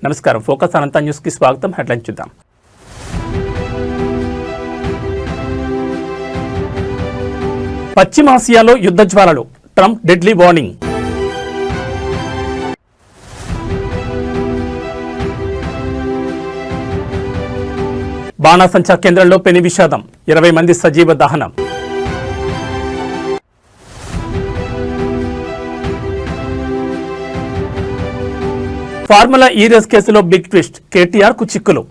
నమస్కారం. ఫోకస్ అనంత న్యూస్కి స్వాగతం. హెడ్లైన్ చూద్దాం. పశ్చిమాసియాలో యుద్ధ జ్వాలలు, ట్రంప్ డెడ్లీ వార్నింగ్. బాణాసంచా కేంద్రంలో పెను విషాదం, 20 మంది సజీవ దహనం. ఫార్ములా ఈ రేస్ కేసులో బిగ్ ట్విస్ట్, కేటీఆర్ కు చిక్కులు.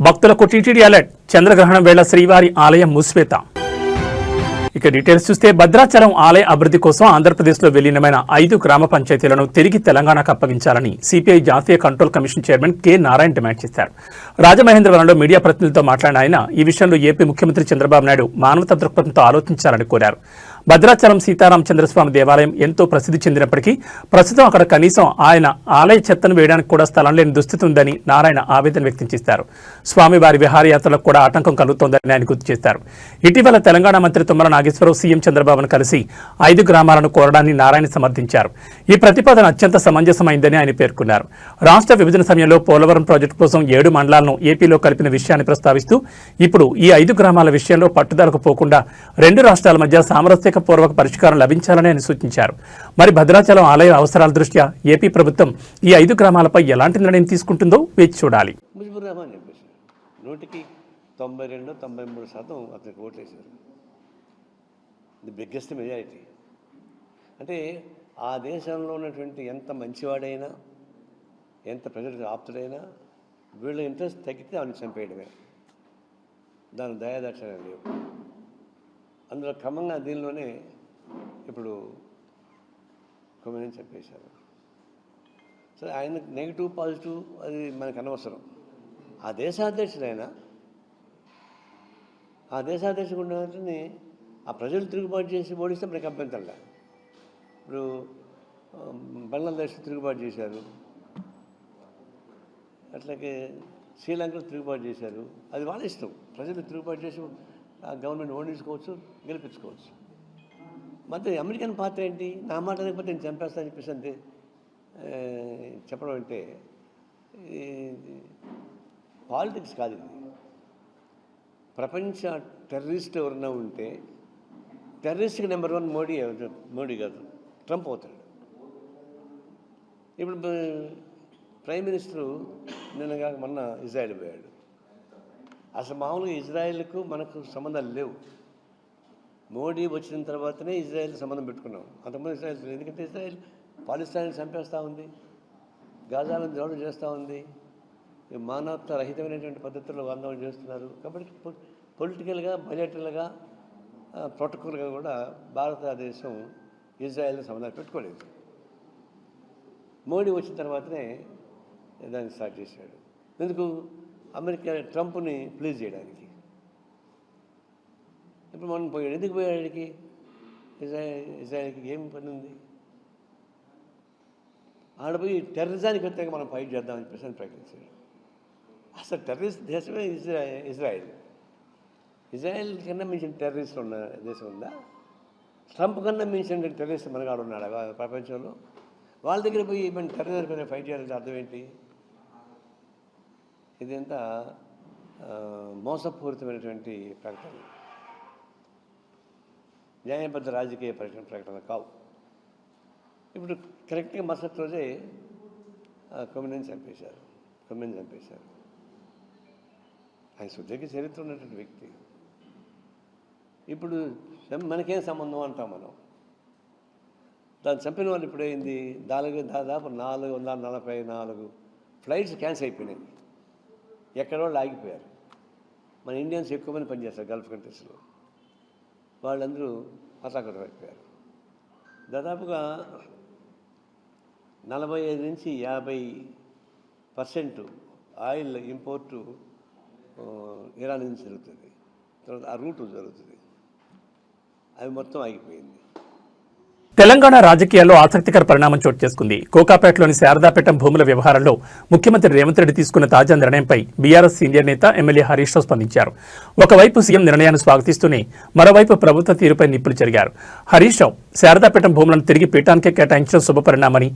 భక్తులకు టీటీడీ అలర్ట్, చంద్రగ్రహణం వేళ శ్రీవారి ఆలయం మూసివేత. ఇక డీటెయిల్స్ చూస్తే, భద్రాచలం ఆలయ అభివృద్ధి కోసం ఆంధ్రప్రదేశ్లో విలీనమైన 5 గ్రామ పంచాయతీలను తిరిగి తెలంగాణకు అప్పగించాలని సిపిఐ జాతీయ control commission chairman K Narayana demand చేశారు. రాజమహేంద్రవరంలో మీడియా ప్రతినిధులతో మాట్లాడిన ఆయన ఈ విషయంలో ఏపీ ముఖ్యమంత్రి చంద్రబాబు నాయుడు మానవతా దృక్పథంతో ఆలోచించాలని కోరారు. భద్రాచలం సీతారామచంద్రస్వామి దేవాలయం ఎంతో ప్రసిద్ధి చెందినప్పటికీ ప్రస్తుతం అక్కడ కనీసం ఆయన ఆలయ చెత్తను వేయడానికి కూడా స్థలం లేని దుస్థితి ఉందని నారాయణ ఆవేదన వ్యక్తం చేశారు. స్వామివారి విహారయాత్రలకు కూడా ఆటంకం కలుగుతోందని ఆయన గుర్తు చేశారు. ఇటీవల తెలంగాణ మంత్రి తుమ్మల నాగేశ్వరరావు సీఎం చంద్రబాబును కలిసి 5 గ్రామాలను కోరడాన్ని నారాయణ సమర్థించారు. ఈ ప్రతిపాదన అత్యంత సమంజసమైందని ఆయన పేర్కొన్నారు. రాష్ట్ర విభజన సమయంలో పోలవరం ప్రాజెక్టు కోసం 7 మండలాలను ఏపీలో కలిపిన విషయాన్ని ప్రస్తావిస్తూ ఇప్పుడు ఈ 5 గ్రామాల విషయంలో పట్టుదలకు పోకుండా 2 రాష్ట్రాల మధ్య సామరస్య పూర్వక పరిష్కారం లభించాలని ఆయన సూచించారు. మరి భద్రాచలం ఆలయ అవసరాల దృష్ట్యా ఏపీ ప్రభుత్వం ఈ 5 గ్రామాలపై ఎలాంటి నిర్ణయం తీసుకుంటుందో వేచి చూడాలి. ముజిబుర్ రహమాన్ చెప్పేసి 92-93% అతనికి ఓట్లేశారు. The biggest majority. అంటే ఆ దేశంలో ఉన్నటువంటి ఎంత మంచివాడైనా, ఎంత ప్రజలకు ఆప్తుడైనా వీళ్ళ ఇంట్రెస్ట్ తగ్గితే అవన్నీ చంపేయడమే. దాని దయాదక్షిణాలు లేవు. అందులో క్రమంగా దీనిలోనే ఇప్పుడు కొమ్మిని చంపేశారు. సరే, ఆయన నెగిటివ్ పాజిటివ్ అది మనకు అనవసరం. ఆ దేశాధ్యక్షుడైనా ఆ దేశాధ్యక్షుడు ఉన్నవాటిని ఆ ప్రజలు తిరుగుబాటు చేసి ఓడిస్తే మనకు అభ్యంతరంగా. ఇప్పుడు బంగ్లాదేశ్ తిరుగుబాటు చేశారు, అట్లాగే శ్రీలంకలో తిరుగుబాటు చేశారు. అది వాళ్ళ ఇష్టం. ప్రజలు తిరుగుబాటు చేసి ఆ గవర్నమెంట్ ఓడించుకోవచ్చు, గెలిపించుకోవచ్చు. మరి అమెరికన్ పాత్ర ఏంటి? నా మాట లేకపోతే నేను చంపేస్తానని చెప్పేసి అంతే చెప్పడం అంటే పాలిటిక్స్ కాదు ఇది. ప్రపంచ టెర్రరిస్ట్ ఎవరన్నా ఉంటే టెర్రరిస్ట్కి నెంబర్ 1 మోడీ కాదు, ట్రంప్ అవుతాడు. ఇప్పుడు ప్రైమ్ మినిస్టరు నిన్నగా మొన్న ఇజ్రాయెల్ పోయాడు. అసలు మామూలుగా ఇజ్రాయెల్కు మనకు సంబంధాలు లేవు. మోడీ వచ్చిన తర్వాతనే ఇజ్రాయెల్ సంబంధం పెట్టుకున్నాం. అంతకుముందు ఇజ్రాయెల్, ఎందుకంటే ఇజ్రాయెల్ పాలిస్తాన్ని చంపేస్తూ ఉంది, గాజాలను ద్రోహం చేస్తూ ఉంది, మానవత రహితమైనటువంటి పద్ధతుల్లో ఆందోళన చేస్తున్నారు. కాబట్టి పొలిటికల్గా, బడ్జెటల్గా, ప్రోటోకాల్గా కూడా భారతదేశం ఇజ్రాయెల్ సంబంధాలు పెట్టుకోలేదు. మోడీ వచ్చిన తర్వాతనే దాన్ని స్టార్ట్ చేశాడు. ఎందుకు? అమెరికా ట్రంప్ని ప్లీజ్ చేయడానికి. ఇప్పుడు మనం పోయాడు. ఎందుకు పోయాడికి? ఇజ్రాయెల్కి ఏం పని ఉంది? ఆడపోయి టెర్రరిజానికి వ్యతిరేకంగా మనం ఫైట్ చేద్దామని చెప్పేసి ప్రకటించాడు. అసలు టెర్రరిస్ట్ దేశమే ఇజ్రాయెల్. ఇజ్రాయెల్ కన్నా మించిన టెర్రరిస్ట్ ఉన్న దేశం ఉందా? ట్రంప్ కన్నా మించిన టెర్రరిస్ట్ మనగాడు ఉన్నాడు ప్రపంచంలో. వాళ్ళ దగ్గర పోయి మనం టెర్రరిజం పైన ఫైట్ చేయాలంటే అర్థం ఏంటి? ఇదంతా మోసపూరితమైనటువంటి ప్రకటన, న్యాయబద్ధ రాజకీయ ప్రకటన కావు. ఇప్పుడు కరెక్ట్గా మరుసటి రోజే కొమ్మిని చంపేశారు. ఆయన సుదీర్ఘ చరిత్ర ఉన్నటువంటి వ్యక్తి. ఇప్పుడు మనకేం సంబంధం అంటాం మనం. దాన్ని చంపిన వాళ్ళు ఇప్పుడైంది దాదాపు 444 ఫ్లైట్స్ క్యాన్సిల్ అయిపోయినాయి. ఎక్కడో ఆగిపోయారు. మన ఇండియన్స్ ఎక్కువ మంది పనిచేస్తారు గల్ఫ్ కంట్రీస్లో. వాళ్ళందరూ హతాహతం అయిపోయారు. దాదాపుగా 45-50% ఆయిల్ ఇంపోర్టు ఇరాన్ నుంచి జరుగుతుంది. తర్వాత ఆ రూటు జరుగుతుంది. అవి మొత్తం ఆగిపోయింది. తెలంగాణ రాజకీయాల్లో ఆసక్తికర పరిణామం చోటు చేసుకుంది. కోకాపేటలోని శారదాపేటం భూముల వ్యవహారంలో ముఖ్యమంత్రి రేవంత్ రెడ్డి తీసుకున్న తాజా నిర్ణయంపై బీఆర్ఎస్ సీనియర్ నేత ఎమ్మెల్యే హరీష్ రావు స్పందించారు. ఒకవైపు సీఎం నిర్ణయాన్ని స్వాగతిస్తూనే మరోవైపు ప్రభుత్వ తీరుపై నిప్పులు చెరిగారు. హరీష్ రావు శారదాపేటం భూములను తిరిగి పీఠానికే కేటాయించడం శుభపరిణామని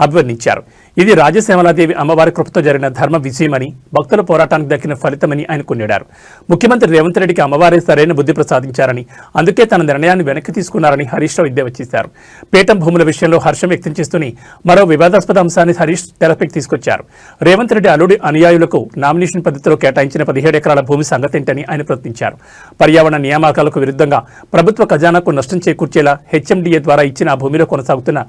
అభివర్ణించారు. ఇది రాజశ్యామలాదేవి అమ్మవారి కృపతో జరిగిన ధర్మ విజయమని, భక్తుల పోరాటానికి దక్కిన ఫలితమని ఆయన కొనియాడారు. ముఖ్యమంత్రి రేవంత్ రెడ్డికి అమ్మవారే సరైన బుద్ధి ప్రసాదించారని, అందుకే తన నిర్ణయాన్ని వెనక్కి తీసుకున్నారని హరీష్ రావు ఎద్దేవా చేశారు. పీఠం భూముల విషయంలో హర్షం వ్యక్తం చేస్తూనే మరో వివాదాస్పద అంశాన్ని హరీష్ తెరపైకి తీసుకొచ్చారు. రేవంత్ రెడ్డి అల్లుడి అనుయాయులకు నామినేషన్ పద్ధతిలో కేటాయించిన 17 ఎకరాల భూమి సంగతేంటని ఆయన ప్రశ్నించారు. పర్యావరణ నియామకాలకు విరుద్ధంగా ప్రభుత్వ ఖజానాకు నష్టం చేకూర్చేలా హెచ్ఎండిఏ ద్వారా ఇచ్చిన ఆ భూమిలో కొనసాగుతున్న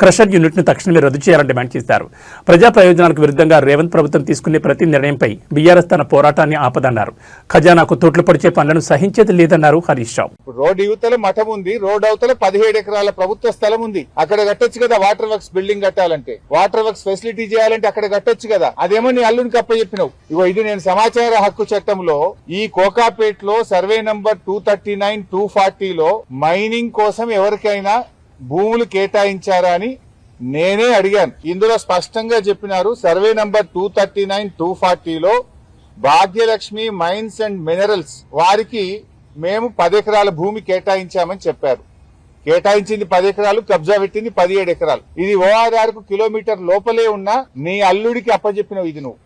క్రషర్ యూనిట్ను తక్షణమే రద్దు చేయాలని డిమాండ్ చేశారు. ప్రజా ప్రయోజనాలకు విరుద్ధంగా రేవంత్ ప్రభుత్వం తీసుకునే ప్రతి నిర్ణయంపై బీఆర్ఎస్ తన పోరాటాన్ని ఆపదన్నారు. ఖజానాకు తూట్లు పొడిచే పనులను సహించేది లేదన్నారు హరీష్ రావు. రోడ్ యువతల మఠం ఉంది, రోడ్ అవతల 17 ఎకరాల ప్రభుత్వ స్థలం ఉంది. అక్కడ కట్టొచ్చు కదా. వాటర్ వర్క్స్ బిల్డింగ్ కట్టాలంటే, వాటర్ వర్క్స్ ఫెసిలిటీ చేయాలంటే అక్కడ కట్టొచ్చు కదా. అదేమో నీ అల్లునికి అప్పచెప్పినావు. ఇగో ఇది నేను సమాచార హక్కు చట్టంలో ఈ కోకాపేట్లో సర్వే నంబర్ 239, 240లో మైనింగ్ కోసం ఎవరికైనా భూములు కేటాయించారా అని నేనే అడిగాను. ఇందులో స్పష్టంగా చెప్పినారు, సర్వే నంబర్ 239, 240లో భాగ్యలక్ష్మి మైన్స్ అండ్ మినరల్స్ వారికి మేము 10 ఎకరాల భూమి కేటాయించామని చెప్పారు. కేటాయించింది 10 ఎకరాలు, కబ్జా పెట్టింది 17 ఎకరాలు. ఇది ORR కు కిలోమీటర్ లోపలే ఉన్న నీ అల్లుడికి అప్పచెప్పినవు. ఇది నువ్వు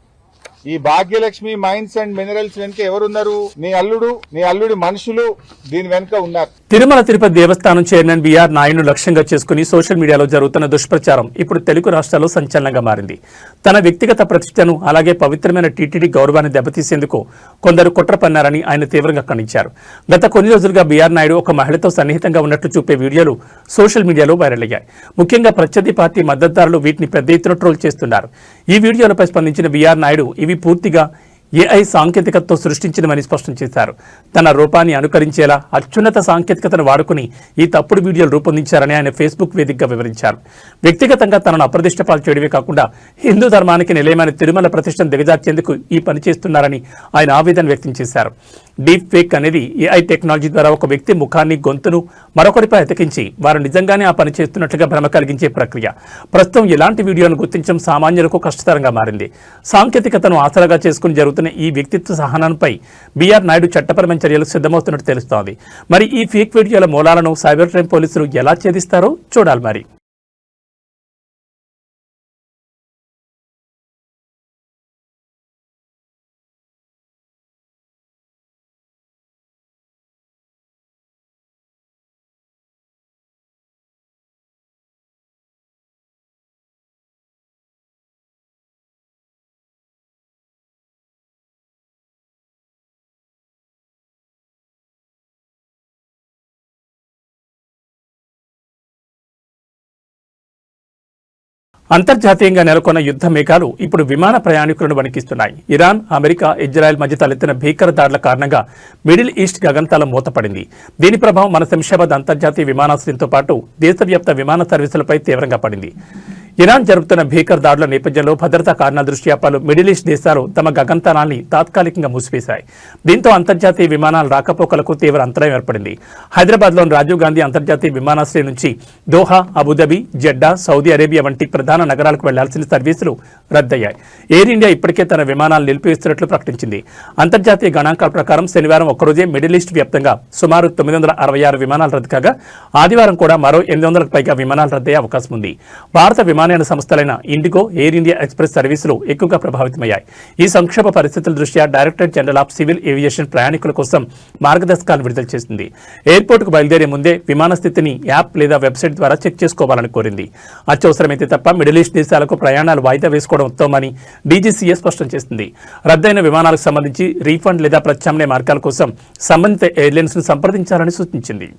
ఈ భాగ్యలక్ష్మి మైన్స్ అండ్ మినరల్స్ వెనుక ఎవరున్నారు? నీ అల్లుడి మనుషులు దీని వెనుక ఉన్నారు. తిరుమల తిరుపతి దేవస్థానం చైర్మన్ బీఆర్ నాయుడును లక్ష్యంగా చేసుకుని సోషల్ మీడియాలో జరుగుతున్న దుష్ప్రచారం ఇప్పుడు తెలుగు రాష్ట్రాల్లో సంచలనంగా మారింది. తన వ్యక్తిగత ప్రతిష్టను అలాగే పవిత్రమైన టీటీడీ గౌరవాన్ని దెబ్బతీసేందుకు కొందరు కుట్ర పన్నారని ఆయన తీవ్రంగా ఖండించారు. గత కొన్ని రోజులుగా బీఆర్ నాయుడు ఒక మహిళతో సన్నిహితంగా ఉన్నట్లు చూపే వీడియోలు సోషల్ మీడియాలో వైరల్ అయ్యాయి. ముఖ్యంగా ప్రత్యర్థి పార్టీ మద్దతుదారులు వీటిని పెద్ద ఎత్తున ట్రోల్ చేస్తున్నారు. ఈ వీడియోలపై స్పందించిన బీఆర్ నాయుడు ఇవి పూర్తిగా ఏఐ సాంకేతికతతో సృష్టించినమని స్పష్టం చేశారు. తన రూపాన్ని అనుకరించేలా అత్యున్నత సాంకేతికతను వాడుకుని ఈ తప్పుడు వీడియోలు రూపొందించారని ఆయన ఫేస్బుక్ వేదికగా వివరించారు. వ్యక్తిగతంగా తనను అప్రదిష్టపాలు చేయడమే కాకుండా హిందూ ధర్మానికి నిలయమైన తిరుమల ప్రతిష్టను దిగజార్చేందుకు ఈ పని చేస్తున్నారని ఆయన ఆవేదన వ్యక్తం చేశారు. డీప్ ఫేక్ అనేది ఏఐ టెక్నాలజీ ద్వారా ఒక వ్యక్తి ముఖాన్ని, గొంతును మరొకరిపై అతికించి వారు నిజంగానే ఆ పని చేస్తున్నట్లుగా భ్రమ కలిగించే ప్రక్రియ. ప్రస్తుతం ఇలాంటి వీడియోను గుర్తించడం సామాన్యులకు కష్టతరంగా మారింది. సాంకేతికతను ఆసరాగా చేసుకుని జరుగుతున్న ఈ వ్యక్తిత్వ సహనంపై బీఆర్ నాయుడు చట్టపరమైన చర్యలకు సిద్ధమవుతున్నట్టు తెలుస్తోంది. మరి ఈ ఫేక్ వీడియోల మూలాలను సైబర్ క్రైమ్ పోలీసులు ఎలా ఛేదిస్తారో చూడాలి. మరి అంతర్జాతీయంగా నెలకొన్న యుద్ధ మేఘాలు ఇప్పుడు విమాన ప్రయాణికులను వణికిస్తున్నాయి. ఇరాన్, అమెరికా, ఇజ్రాయెల్ మధ్య తలెత్తిన భీకర దాడుల కారణంగా మిడిల్ ఈస్ట్ గగనతలం మూతపడింది. దీని ప్రభావం మన శంషాబాద్ అంతర్జాతీయ విమానాశ్రయంతో పాటు దేశవ్యాప్త విమాన సర్వీసులపై తీవ్రంగా పడింది. ఇరాన్ జరుపుతున్న భీకర దాడుల నేపథ్యంలో భద్రతా కారణాల దృష్ట్యా పలు మిడిల్ ఈస్ట్ దేశాలు తమ గగనతలాన్ని తాత్కాలికంగా మూసివేశాయి. దీంతో అంతర్జాతీయ విమానాల రాకపోకలకు తీవ్ర అంతరాయం ఏర్పడింది. హైదరాబాద్లోని రాజీవ్ గాంధీ అంతర్జాతీయ విమానాశ్రయం నుంచి Doha, Abu Dhabi, Jeddah, Saudi Arabia వంటి ప్రధాన నగరాలకు వెళ్లాల్సిన సర్వీసులు రద్దయ్యాయి. ఎయిర్ ఇండియా ఇప్పటికే తన విమానాలు నిలిపివేస్తున్నట్లు ప్రకటించింది. అంతర్జాతీయ గణాంకాల ప్రకారం శనివారం ఒక్కరోజే మిడిల్ ఈస్ట్ వ్యాప్తంగా సుమారు 966 విమానాలు రద్దు కాగా ఆదివారం కూడా మరో 800కు పైగా విమానాలు రద్దయ్యే అవకాశం ఉంది. భారత విమానయాన సంస్థలైన ఇండిగో, ఎయిర్ ఇండియా ఎక్స్ప్రెస్ సర్వీసులు ఎక్కువగా ప్రభావితమయ్యాయి. ఈ సంక్షోభ పరిస్థితుల దృష్ట్యా directorate general of civil aviation ప్రయాణికుల కోసం మార్గదర్శకాలు విడుదల చేసింది. ఎయిర్పోర్టుకు బయలుదేరే ముందే విమాన స్థితిని యాప్ లేదా వెబ్సైట్ ద్వారా చెక్ చేసుకోవాలని కోరింది. అత్యవసరమైతే తప్ప మిడిల్ ఈస్ట్ దేశాలకు ప్రయాణాలు వాయిదా వేసుకోవడం ఉత్తమని డీజీసీఏ స్పష్టం చేసింది. రద్దయిన విమానాలకు సంబంధించి రీఫండ్ లేదా ప్రత్యామ్నాయ మార్గాల కోసం సంబంధిత ఎయిర్లైన్స్ ను సంప్రదించాలని సూచించింది.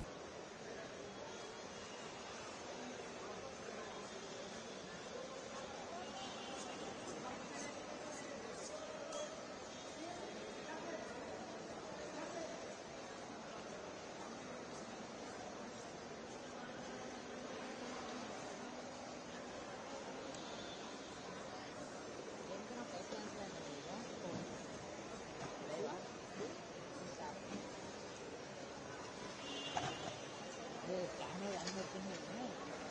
네, 안에 안 넣었더니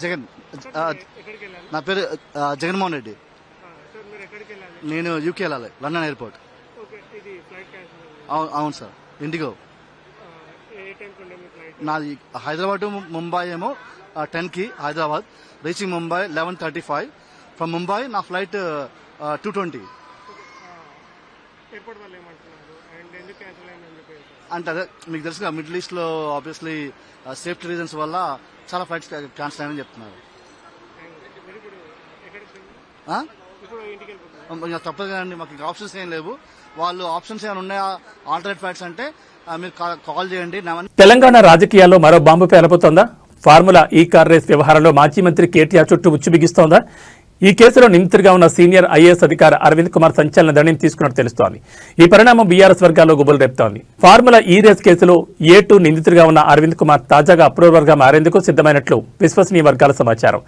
జగన్ నా పేరు జగన్మోహన్ రెడ్డి. నేను యూకే వెళ్ళాలి, లండన్ ఎయిర్పోర్ట్. అవును సార్, ఇండిగో. నాది హైదరాబాద్ టు ముంబై ఏమో 10కి హైదరాబాద్, రీచింగ్ ముంబై 11:35. ఫ్రమ్ ముంబై నా ఫ్లైట్ 2:20. అంటే అదే మీకు తెలుసు, మిడిల్ ఈస్ట్ లో ఆబ్వియస్లీ సేఫ్టీ రీజన్స్ వల్ల చాలా ఫ్లైట్స్ క్యాన్సిల్ అయ్యాయని చెప్తున్నారు. తప్పదు కదండి, మాకు ఇంకా ఆప్షన్స్ ఏం లేవు. వాళ్ళు ఆప్షన్స్ ఏమైనా ఉన్నాయా ఆల్టర్నేట్ ఫ్లైట్స్ అంటే మీరు కాల్ చేయండి. తెలంగాణ రాజకీయాల్లో మరో బాంబు పేలబోతోందా? ఫార్ములా ఈ కార్ రేస్ వ్యవహారంలో మాజీ మంత్రి కేటీఆర్ చుట్టూ ఉచ్చు బిగిస్తోందా? ఈ కేసులో నిందితుడిగా ఉన్న సీనియర్ ఐఏఎస్ అధికారి అరవింద్ కుమార్ సంచలన నిర్ణయం తీసుకున్నట్టు తెలుస్తోంది. ఈ పరిణామం బీఆర్ఎస్ వర్గాల్లో గుబులు రేపుతోంది. ఫార్ములా ఈ రేస్ కేసులో A2 నిందితుడిగా ఉన్న అరవింద్ కుమార్ తాజాగా అప్రూవర్ గా మారేందుకు సిద్దమైనట్లు విశ్వసనీయ వర్గాల సమాచారం.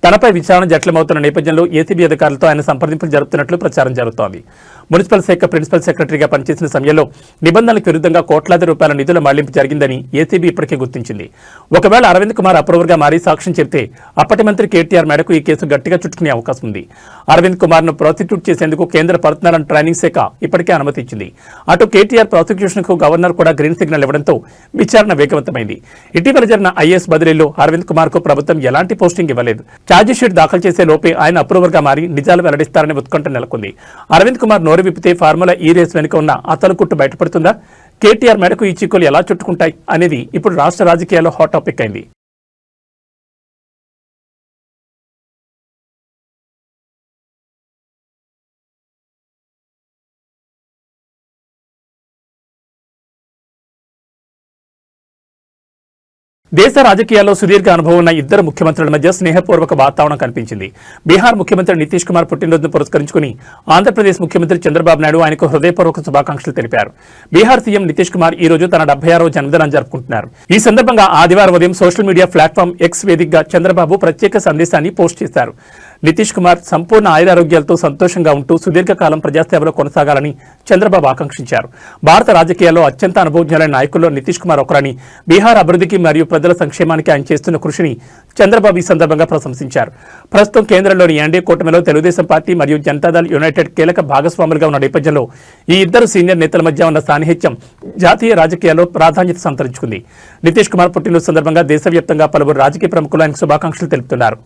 తనపై విచారణ జట్లమవుతున్న నేపథ్యంలో ఏసీబీ అధికారులతో ఆయన సంప్రదింపులు జరుపుతున్నట్లు ప్రచారం జరుగుతోంది. మున్సిపల్ శాఖ ప్రిన్సిపల్ సెక్రటరీగా పనిచేసిన సమయంలో నిబంధనలకు విరుద్ధంగా కోట్లాది రూపాయల నిధుల మళ్లింపు జరిగిందని ఏసీబీ ఇప్పటికే గుర్తించింది. ఒకవేళ అరవింద్ కుమార్ అప్రూవర్ గా మారి సాక్ష్యం చెబితే అప్పటి మంత్రి కేటీఆర్ మేడకు ఈ కేసు గట్టిగా చుట్టుకునే అవకాశం ఉంది. అరవింద్ కుమార్ ను ప్రాసిక్యూట్ చేసేందుకు కేంద్ర పర్సనల్ అండ్ ట్రైనింగ్ శాఖ ఇప్పటికే అనుమతి ఇచ్చింది. అటు కేటీఆర్ ప్రాసిక్యూషన్ కు గవర్నర్ కూడా గ్రీన్ సిగ్నల్ ఇవ్వడంతో విచారణ వేగవంతమైంది. ఇటీవల జరిగిన ఐఏఎస్ బదిలీలో అరవింద్ కుమార్ కు ప్రభుత్వం ఎలాంటి పోస్టింగ్ ఇవ్వలేదు. ఛార్జిషీట్ దాఖలు చేసే లోపే ఆయన అప్రూవర్ గా మారి నిజాలు వెల్లడిస్తారని ఉత్కంఠ నెలకొంది. అరవింద్ కుమార్ నోరు విప్పితే ఫార్ములా ఈ రేస్ వెనుక ఉన్న అసలు కుట్టు బయటపడుతుందా? కేటీఆర్ మేడకు ఈ చిక్కులు ఎలా చుట్టుకుంటాయి అనేది ఇప్పుడు రాష్ట్ర రాజకీయాల్లో హాట్ టాపిక్ అయింది. దేశ రాజకీయాల్లో సుదీర్ఘ అనుభవం ఉన్న ఇద్దరు ముఖ్యమంత్రుల మధ్య స్నేహపూర్వక వాతావరణం కనిపించింది. బీహార్ ముఖ్యమంత్రి నితీష్ కుమార్ పుట్టినరోజును పురస్కరించుకుని ఆంధ్రప్రదేశ్ ముఖ్యమంత్రి చంద్రబాబు నాయుడు ఆయనకు హృదయపూర్వక శుభాకాంక్షలు తెలిపారు. బీహార్ సీఎం నితీష్ కుమార్ ఈ రోజు తన 76వ జన్మదినాన్ని జరుపుకుంటున్నారు. ఈ సందర్భంగా ఆదివారం ఉదయం సోషల్ మీడియా ప్లాట్ఫామ్ ఎక్స్ వేదికగా చంద్రబాబు ప్రత్యేక సందేశాన్ని పోస్ట్ చేశారు. నితీష్ కుమార్ సంపూర్ణ ఆయురారోగ్యాలతో సంతోషంగా ఉంటూ సుదీర్ఘకాలం ప్రజాసేవలో కొనసాగాలని చంద్రబాబు ఆకాంక్షించారు. భారత రాజకీయాల్లో అత్యంత అనుభవజ్ఞులైన నాయకుల్లో నితీష్ కుమార్ ఒకరని, బీహార్ అభివృద్ధికి మరియు ప్రజల సంక్షేమానికి ఆయన చేస్తున్న కృషిని చంద్రబాబు ఈ సందర్భంగా ప్రశంసించారు. ప్రస్తుతం కేంద్రంలోని ఎన్డీఏ కూటమిలో తెలుగుదేశం పార్టీ మరియు జనతాదళ్ యునైటెడ్ కీలక భాగస్వాములుగా ఉన్న నేపథ్యంలో ఈ ఇద్దరు సీనియర్ నేతల మధ్య ఉన్న సాన్నిహిత్యం జాతీయ రాజకీయాల్లో ప్రాధాన్యత సంతరించుకుంది. నితీష్ కుమార్ పుట్టినరోజు సందర్భంగా దేశవ్యాప్తంగా పలువురు రాజకీయ ప్రముఖులు ఆయనకు శుభాకాంక్షలు తెలుపుతున్నారు.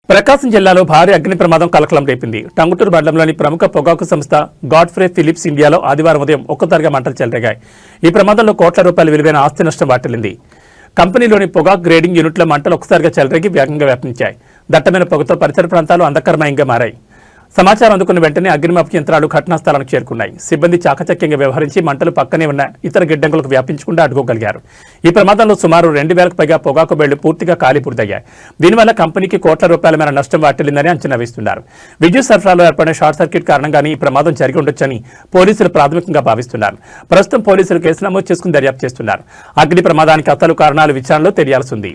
ప్రకాశం జిల్లాలో భారీ అగ్ని ప్రమాదం కలకలం రేపింది. టంగుటూరు మండలంలోని ప్రముఖ పొగాకు సంస్థ గాడ్ఫ్రే ఫిలిప్స్ ఇండియాలో ఆదివారం ఉదయం ఒక్కసారిగా మంటలు చెలరేగాయి. ఈ ప్రమాదంలో కోట్ల రూపాయల విలువైన ఆస్తి నష్టం వాటిల్లింది. కంపెనీలోని పొగాకు గ్రేడింగ్ యూనిట్ల మంటలు ఒక్కసారిగా చెలరేగి వేగంగా వ్యాపించాయి. దట్టమైన పొగతో పరిసర ప్రాంతాలు అంధకరమయంగా మారాయి. సమాచారం అందుకున్న వెంటనే అగ్నిమాపక యంత్రాలు ఘటనా స్థలానికి చేరుకున్నాయి. సిబ్బంది చాకచక్యంగా వ్యవహరించి మంటలు పక్కనే ఉన్న ఇతర గిడ్డంగులకు వ్యాపించకుండా అడ్డుకోగలిగారు. ఈ ప్రమాదంలో సుమారు 2000కు పైగా పొగాకు బెళ్లు పూర్తిగా కాలిపూర్తయ్యాయి. దీనివల్ల కంపెనీకి కోట్ల రూపాయల మేర నష్టం వాటిల్లిందని అంచనా వేస్తున్నారు. విద్యుత్ సరఫరాలో ఏర్పడిన షార్ట్ సర్క్యూట్ కారణంగానే ఈ ప్రమాదం జరిగి ఉండొచ్చని పోలీసులు ప్రాథమికంగా భావిస్తున్నారు. ప్రస్తుతం పోలీసులు కేసు నమోదు చేసుకుని దర్యాప్తు చేస్తున్నారు. అగ్ని ప్రమాదానికి అసలు కారణాలు విచారణలో తెలియాల్సి ఉంది.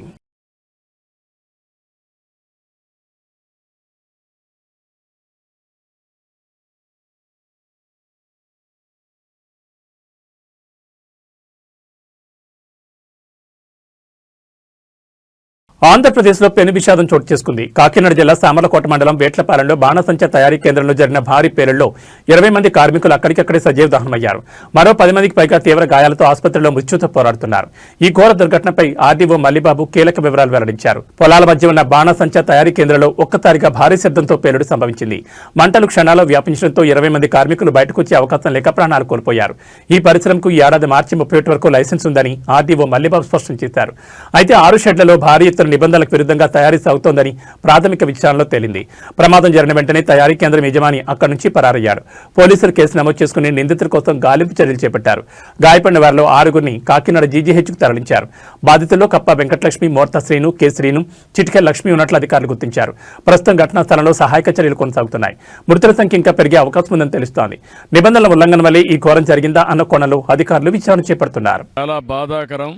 ఆంధ్రప్రదేశ్లో పెను విషాదం చోటు చేసుకుంది. కాకినాడ జిల్లా సామర్లకోట మండలం వేట్లపాలెంలో బాణసంచా తయారీ కేంద్రంలో జరిగిన భారీ పేలుళ్లో 20 మంది కార్మికులు అక్కడికక్కడే సజీవ దహనమయ్యారు. మరో 10 మందికి పైగా తీవ్ర గాయాలతో ఆసుపత్రిలో మృత్యుతో పోరాడుతున్నారు. ఈ ఘోర దుర్ఘటనపై ఆర్డీఓ మల్లిబాబు కీలక వివరాలు వెల్లడించారు. పొలాల మధ్య ఉన్న బాణసంచా తయారీ కేంద్రంలో ఒక్కసారిగా భారీ శబ్దంతో పేలుడు సంభవించింది. మంటలు క్షణాల్లో వ్యాపించడంతో 20 మంది కార్మికులు బయటకు వచ్చే అవకాశం లేక ప్రాణాలు కోల్పోయారు. ఈ పరిశ్రమకు ఈ ఏడాది మార్చి 31 వరకు లైసెన్స్ ఉందని ఆర్డీఓ మల్లిబాబు స్పష్టం చేశారు. అయితే 6 షెడ్లలో భారీ ఎత్తున నిబంధనలకు విరుద్ధంగా తయారీ సాగుతోందని ప్రాథమిక విచారణలో తేలింది. ప్రమాదం జరిగిన వెంటనే తయారీ కేంద్రం యజమాని అక్కడి నుంచి పరారయ్యాడు. పోలీసులు కేసు నమోదు చేసుకుని నిందితుల కోసం గాలింపు చర్యలు చేపట్టారు. గాయపడిన వారిలో 6గురిని కాకినాడ జీజీహెచ్కు తరలించారు. బాధితుల్లో కప్ప వెంకటలక్ష్మి, మోర్తా శ్రీను, కె శ్రీను, చిటికెల్ లక్ష్మి ఉన్నట్లు అధికారులు గుర్తించారు. ప్రస్తుతం ఘటనా స్థలంలో సహాయక చర్యలు కొనసాగుతున్నాయి. మృతుల సంఖ్య ఇంకా పెరిగే అవకాశం ఉందని తెలుస్తోంది. నిబంధనల ఉల్లంఘన వల్లే ఈ ఘోరం జరిగిందా అన్న కోణంలో అధికారులు విచారణ చేపడుతున్నారు. చాలా బాధాకరం,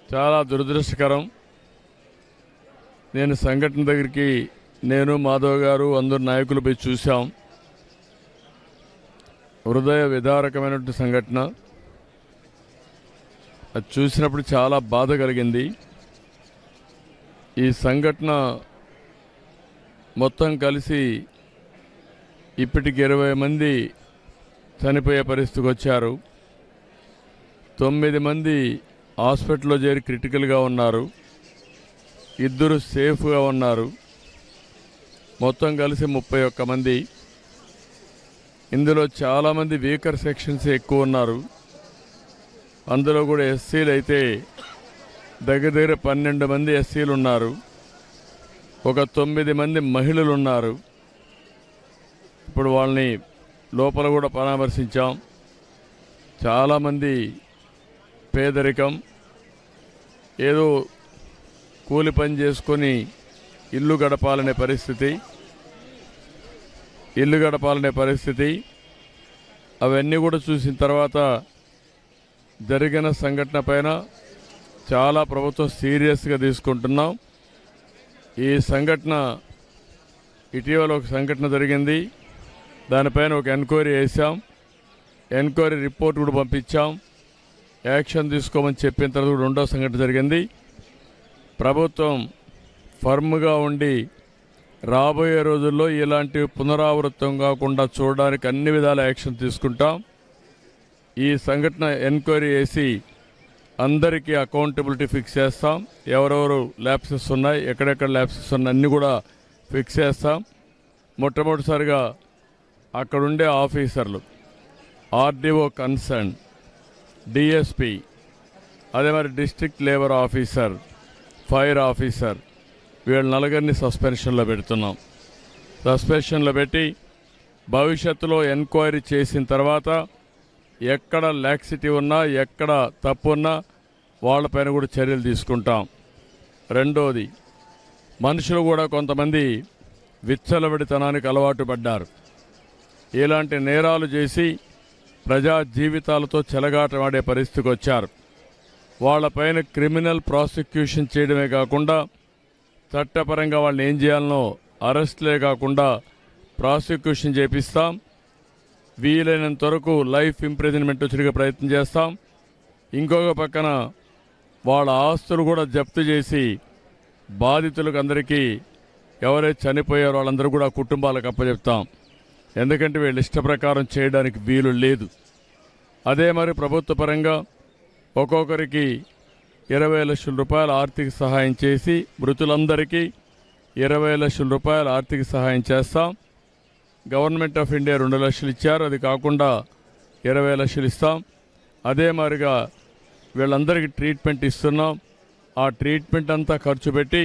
చాలా దురదృష్టకరం. నేను సంఘటన దగ్గరికి మాధవ్ గారు అందరు నాయకులు పోయి చూసాం. హృదయ విదారకమైనటువంటి సంఘటన. అది చూసినప్పుడు చాలా బాధ కలిగింది. ఈ సంఘటన మొత్తం కలిసి ఇప్పటికి 20 మంది చనిపోయే పరిస్థితికి వచ్చారు. 9 మంది హాస్పిటల్లో చేరి క్రిటికల్గా ఉన్నారు. 2 సేఫ్గా ఉన్నారు. మొత్తం కలిసి 31 మంది. ఇందులో చాలామంది వీకర్ సెక్షన్స్ ఎక్కువ ఉన్నారు. అందులో కూడా ఎస్సీలు అయితే దగ్గర 12 మంది ఎస్సీలు ఉన్నారు. ఒక 9 మంది మహిళలు ఉన్నారు. ఇప్పుడు వాళ్ళని లోపల కూడా పరామర్శించాం. చాలామంది పేదరికం, ఏదో కూలి పని చేసుకొని ఇల్లు గడపాలనే పరిస్థితి. అవన్నీ కూడా చూసిన తర్వాత జరిగిన సంఘటన పైన చాలా ప్రభుత్వం సీరియస్గా తీసుకుంటున్నాం. ఈ సంఘటన ఇటీవల ఒక సంఘటన జరిగింది. దానిపైన ఒక ఎంక్వైరీ వేసాం. ఎంక్వైరీ రిపోర్ట్ కూడా పంపించాం. యాక్షన్ తీసుకోమని చెప్పిన తర్వాత కూడా 2వ సంఘటన జరిగింది. ప్రభుత్వం ఫర్మ్గా ఉండి రాబోయే రోజుల్లో ఇలాంటి పునరావృతం కాకుండా చూడడానికి అన్ని విధాల యాక్షన్ తీసుకుంటాం. ఈ సంఘటన ఎంక్వైరీ వేసి అందరికీ అకౌంటబిలిటీ ఫిక్స్ చేస్తాం. ఎవరెవరు ల్యాప్సెస్ ఉన్నాయి, ఎక్కడెక్కడ ల్యాప్సెస్ ఉన్నాయి అన్నీ కూడా ఫిక్స్ చేస్తాం. మొట్టమొదటిసారిగా అక్కడుండే ఆఫీసర్లు, ఆర్డీఓ కన్సర్న్, డిఎస్పి, అదే మరి district labour officer, fire officer, వీళ్ళ 4 సస్పెన్షన్లో పెడుతున్నాం. సస్పెన్షన్లో పెట్టి భవిష్యత్తులో ఎంక్వైరీ చేసిన తర్వాత ఎక్కడ లాక్సిటీ ఉన్నా, ఎక్కడ తప్పు ఉన్నా వాళ్ళపైన కూడా చర్యలు తీసుకుంటాం. రెండోది, మనుషులు కూడా కొంతమంది విచ్చలవిడితనానికి అలవాటు పడ్డారు. ఇలాంటి నేరాలు చేసి ప్రజా జీవితాలతో చెలగాటమాడే పరిస్థితికి వచ్చారు. వాళ్ళపైన క్రిమినల్ ప్రాసిక్యూషన్ చేయడమే కాకుండా చట్టపరంగా వాళ్ళని ఏం చేయాలనో అరెస్ట్లే కాకుండా ప్రాసిక్యూషన్ చేపిస్తాం. వీలైనంత వరకు లైఫ్ ఇంప్రిజన్మెంట్ వచ్చేట్టుగా ప్రయత్నం చేస్తాం. ఇంకొక పక్కన వాళ్ళ ఆస్తులు కూడా జప్తు చేసి బాధితులకు అందరికీ ఎవరైతే చనిపోయారో వాళ్ళందరూ కూడా కుటుంబాలకు అప్పచెప్తాం. ఎందుకంటే వీళ్ళు ఇష్ట ప్రకారం చేయడానికి వీలు లేదు. అదే మరి ప్రభుత్వ పరంగా ఒక్కొక్కరికి 20 లక్షల రూపాయల ఆర్థిక సహాయం చేసి మృతులందరికీ 20 లక్షల రూపాయల ఆర్థిక సహాయం చేస్తాం. గవర్నమెంట్ ఆఫ్ ఇండియా 2 లక్షలు ఇచ్చారు. అది కాకుండా 20 లక్షలు ఇస్తాం. అదే మాదిరిగా వీళ్ళందరికీ ట్రీట్మెంట్ ఇస్తున్నాం. ఆ ట్రీట్మెంట్ అంతా ఖర్చు పెట్టి